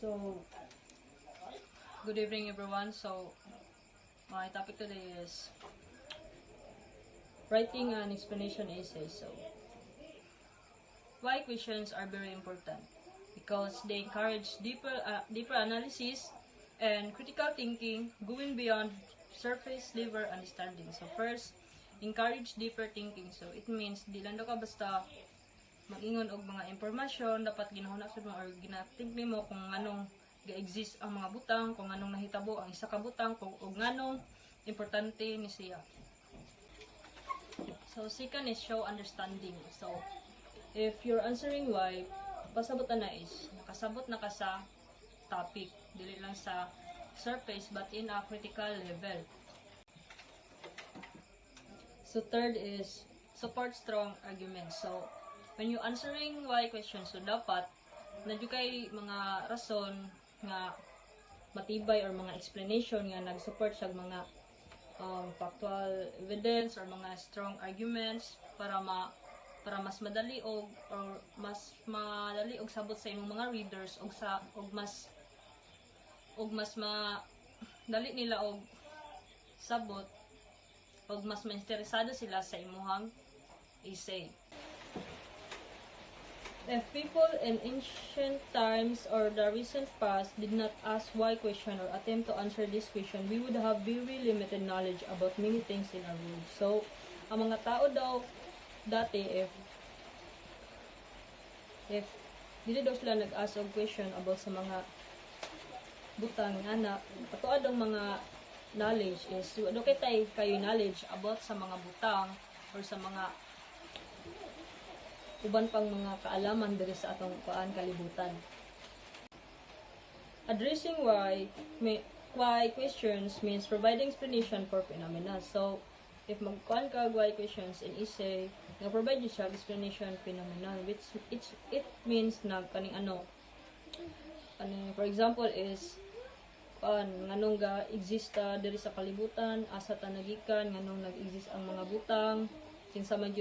So, good evening everyone. So, my topic today is writing an explanation essay. So, why questions are very important? Because they encourage deeper analysis and critical thinking, going beyond surface level understanding. So, first, encourage deeper thinking. So, it means di lang daw ka basta mag-ingon og mga impormasyon, dapat ginahuna sa mo or ginathink nimo kung anong ga-exist ang mga butang, kung anong nahitabo ang isa ka butang, kung og nganong importante ni siya. So second is show understanding. So if you're answering why, pasabot na is nakasabot na ka sa topic, dili lang sa surface but in a critical level. So third is support strong arguments. So when you answering why questions, so dapat nadyo kay mga rason nga matibay or mga explanation nga nag-support sa mga factual evidence or mga strong arguments para mas madali og sabot sa imong mga readers og mas madali nila og sabot og mas mainteresado sila sa imong essay. If people in ancient times or the recent past did not ask why question or attempt to answer this question, we would have very limited knowledge about many things in our world. So, ang mga tao daw dati, if dili daw sila nag-ask og question about sa mga butang anak, patuad ang mga knowledge is do kay kayo knowledge about sa mga butang or sa mga uban pang mga kaalaman diri sa atong kalibutan. Addressing why questions means providing explanation for phenomena. So, if magkuan ka why questions in essay, nga-provide you siya explanation phenomena, which it means na kaning for example is nganong ga exista diri sa kalibutan, asa ta nagikan, nganong nag-exist ang mga butang, kinsa man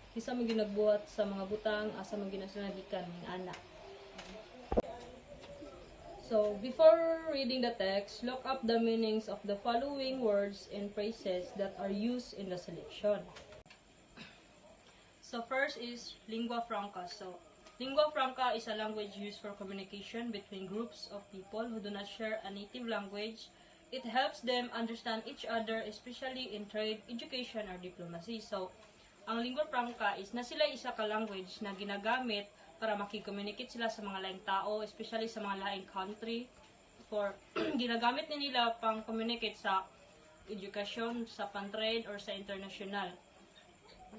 kisa mo ginagbuhat sa mga butang, asa mo ginasanagikan ng anak. So, before reading the text, look up the meanings of the following words and phrases that are used in the selection. So, first is lingua franca. So, lingua franca is a language used for communication between groups of people who do not share a native language. It helps them understand each other, especially in trade, education, or diplomacy. So, ang lingua franca is na sila isa ka language na ginagamit para makikommunicate sila sa mga laing tao, especially sa mga laing country. For ginagamit nila pang communicate sa edukasyon, sa pan-trade, or sa international.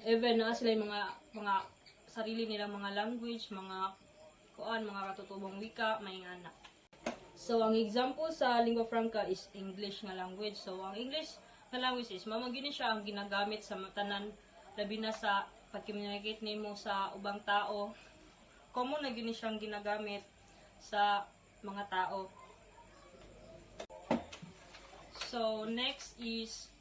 Even na sila yung mga sarili nilang mga language, mga katutubong wika, may anak. So, ang example sa lingua franca is English nga language. So, ang English nga language is mamagini siya ang ginagamit sa tanan, labi na sa pag-communicate nimo sa ubang tao. Common na gini siyang ginagamit sa mga tao. So, next is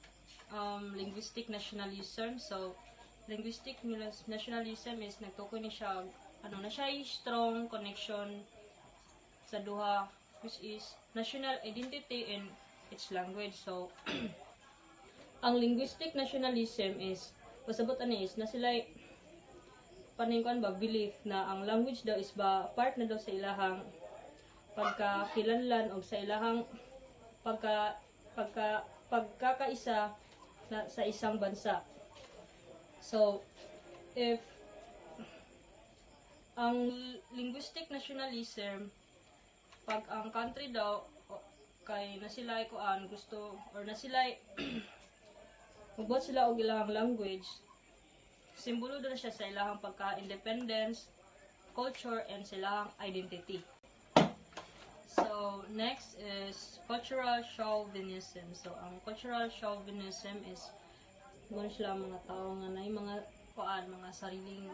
linguistic nationalism. So, linguistic nationalism is nagtukoy ni siya, na siya strong connection sa duha, which is national identity and its language. So, ang linguistic nationalism is pasabot ani is na sila paningkuan ba belief na ang language daw is ba part na daw sa ilahang pagkakilanlan o sa ilahang pagkakaisa na sa isang bansa. So if ang linguistic nationalism, pag ang country daw kay na sila gusto or na sila magbuhat sila og ilahang language, simbolo doon siya sa ilahang pagka-independence, culture, and sa ilahang identity. So, next is cultural chauvinism. So, ang cultural chauvinism is muna sila mga tao nga na mga sariling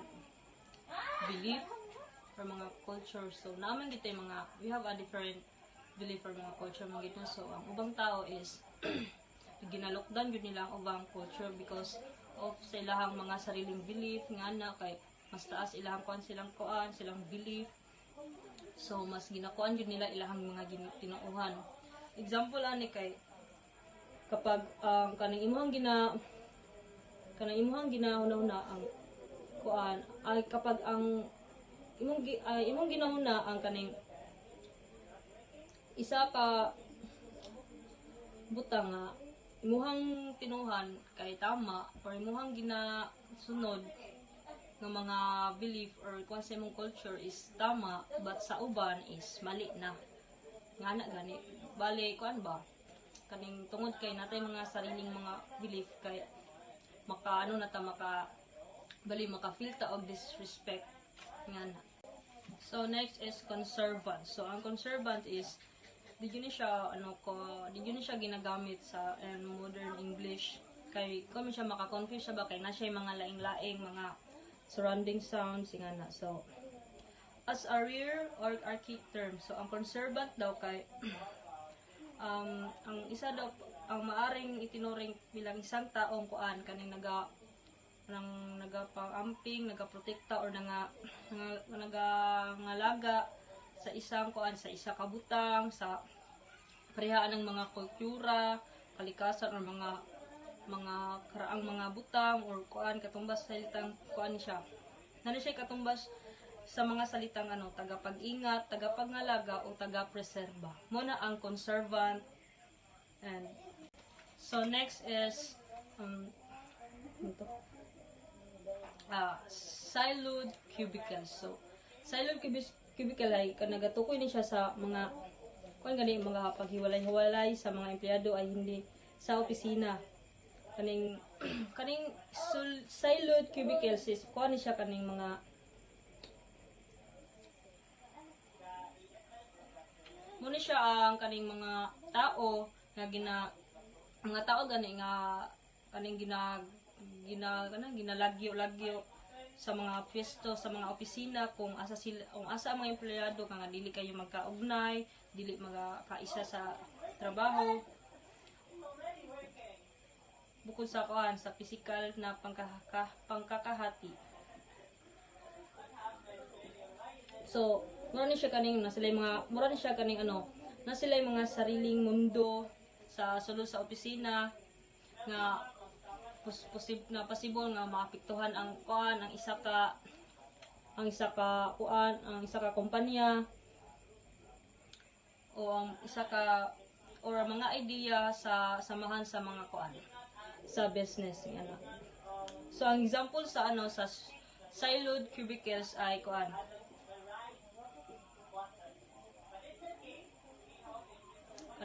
belief or mga culture. So, naman dito yung we have a different belief or mga culture mga gito. So, ang ubang tao is ginalokdan yun nila ang ubang culture because of sa ilahang mga sariling belief nga na kay mas taas silang belief So mas ginakuan gyud nila ilahang mga tinuuhan. Example ani kay kapag kanang imuhang ginahuna ang kuan ay kapag ang imong ginahuna ang kaning isa ka butang nga imuhang tinuhan kay tama or imuhang ginasunod nga mga belief or kung sa imong culture is tama but sa uban is mali na nga na gani bali kuan ba kaning tungod kay natay mga sariling mga belief kay maka feel ta og disrespect nga na. So next is conservant. So ang conservant is di yun siya ginagamit sa modern English kay kung siya maka-confuse siya ba kay na siya mga laing-laing mga surrounding sounds nga na. So as a rare or archaic term, so ang conservant daw kay ang isa daw ang maaring itinuring bilang isang taong kuan kaning nagapang-amping, nagaprotekta or nagangalaga sa isang kuan sa isa ka butang sa parehaan ng mga kultura, kalikasan or mga karaang mga butang or kuan katumbas sa salitang kuan siya. Nani siya katumbas sa mga salitang tagapag-ingat, tagapangalaga o tagapreserba. Muna ang conservant. And so next is siloed cubicles. So siloed cubicle ay nagatukoy ni siya sa mga mga paghiwalay-hiwalay sa mga empleyado ay hindi sa opisina. Kaning siloed cubicles is kuan ni siya kaning mga muna siya ang kaning mga tao gani nga kaning ginalagyo-lagyo sa mga pwesto sa mga opisina kung asa ang mga empleyado nga dili kayo magkaugnay, dili magkaisa sa trabaho. Bukod sa sa physical na pangkakahati. So mura ni siya kaning na sila mga sariling mundo sa sulod sa opisina nga possible nga maapektuhan ang isa ka kumpanya o ang isa ka or mga idea sa samahan sa mga sa business nga. So ang example sa sa siloed cubicles ay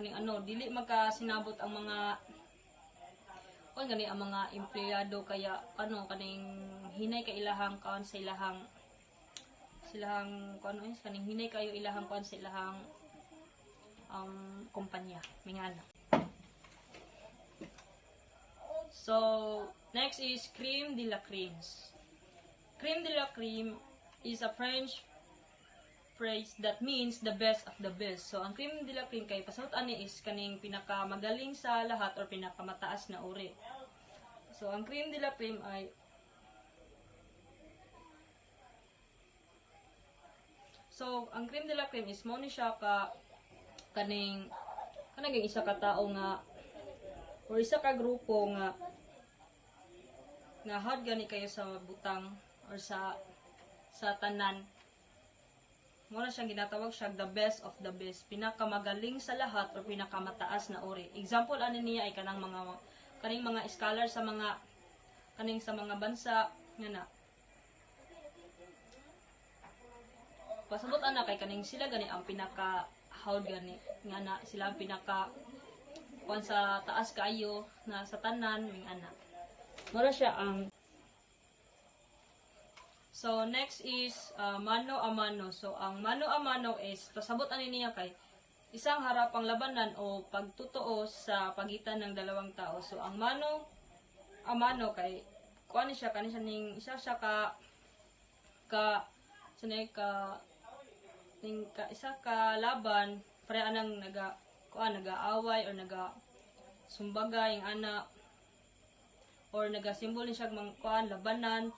kaning dili magkasinabot ang mga ang mga empleyado kaya kaning hinay ka ilahang sa ilahang kaning hinay kayo ilahang sa ilahang kumpanya mingana. So next is crème de la crèmes. Crème de la crème is a French phrase that means the best of the best. So ang crème de la crème kay pasahot ani is kaning pinakamagaling sa lahat or pinakamataas na uri. So ang crème de la crème ay ang crème de la crème is mo ni siya kanang isa ka tao nga or isa ka grupo nga hard gani kayo sa butang or sa tanan. Muna siyang ginatawag siya the best of the best, pinakamagaling sa lahat o pinakamataas na uri. Example ani niya ay kaning mga scholar sa mga bansa nga na. Pasabot ana kay kaning sila gani ang pinaka-hard gani nga na sila ang pinaka kuan sa taas kaayo na sa tanan ming ana. Mura siya ang So next is mano a mano. So ang mano a mano is pasabot ani niya kay isang harapang labanan o pagtutoo sa pagitan ng dalawang tao. So ang mano a mano kay kuan siya kaning isa siya isa ka laban para anang nag-aaway or sumbagay ang ana or nagasimbol siya mga labanan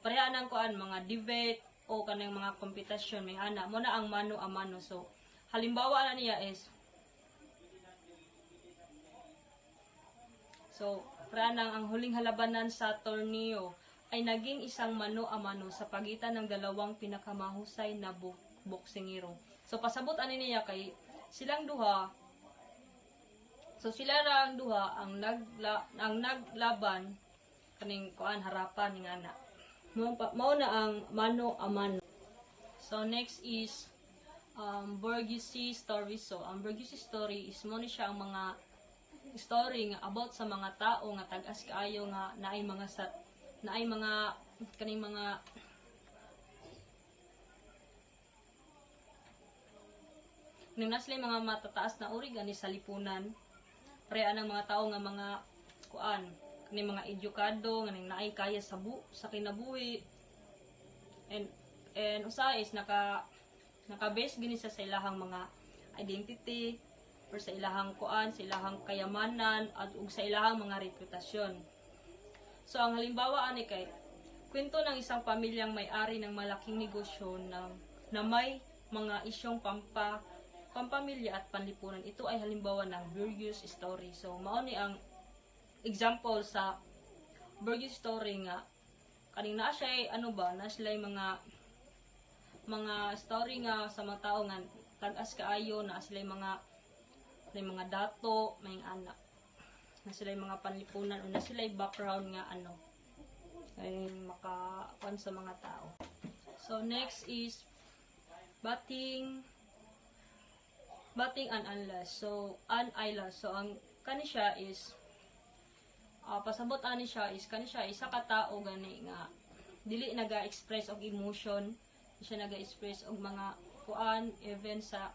pareha nang mga debate o kanang mga kompetisyon may ana mo na ang mano a mano. So halimbawa na niya is ranang ang huling halabanan sa torneo ay naging isang mano a mano sa pagitan ng dalawang pinakamahusay na boksingero. So pasabot ani niya kay silang duha. So sila lang duha ang naglaban kaning kuan harapan ning ana. Mao na ang mano a mano. So next is Borghese story. So ang Borghese story is mo ni siya ang mga story nga about sa mga tao nga tag-as kaayo nga naay mga kaning mga naslay mga matataas na uri gani sa lipunan. Pareha ng mga tao nga mga kuan kani mga edukado nga naay kaya sa kinabuhi. And usa is naka-base gini sa ilahang mga identity or sa ilahang kuan, sa ilahang kayamanan at ug sa ilahang mga reputasyon. So ang halimbawa ani kay kwento ng isang pamilyang may-ari ng malaking negosyo na may mga isyong pampamilya at panlipunan. Ito ay halimbawa ng Borghese story. So mao ni ang example sa Borghese story nga kaning naa siya na sila mga story nga sa mga tao nga tag-as kaayo na sila mga dato, may anak. Na sila mga panlipunan o na sila background nga ay makakuan sa mga tao. So next is Bating and Unless. So So ang kani siya is pasabot ani siya is kani siya isa ka tao gani nga dili naga-express og emotion, siya naga-express og mga kuan even sa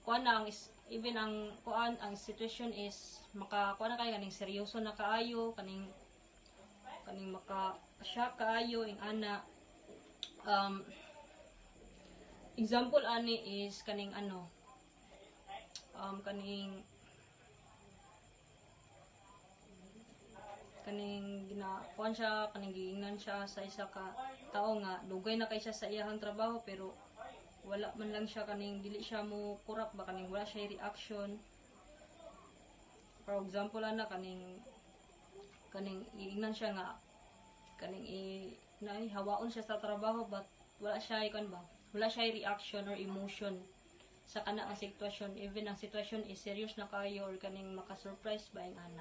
kuan na ang situation is kuan na kay kaning seryoso na kaayo kaning maka shock kaayo ing ana. Example ani is kaning ginakuan siya, kaning giingnan siya sa isa ka tao nga dugay na kay siya sa iyang trabaho pero wala man lang siya kaning dili siya mo kurap ba kaning wala siya reaction. For example kaning iingnan siya nga kaning hawaon siya sa trabaho but wala siya reaction or emotion sa kana ang sitwasyon, even ang sitwasyon is serious na kayo or kaning maka-surprise ba ing ana.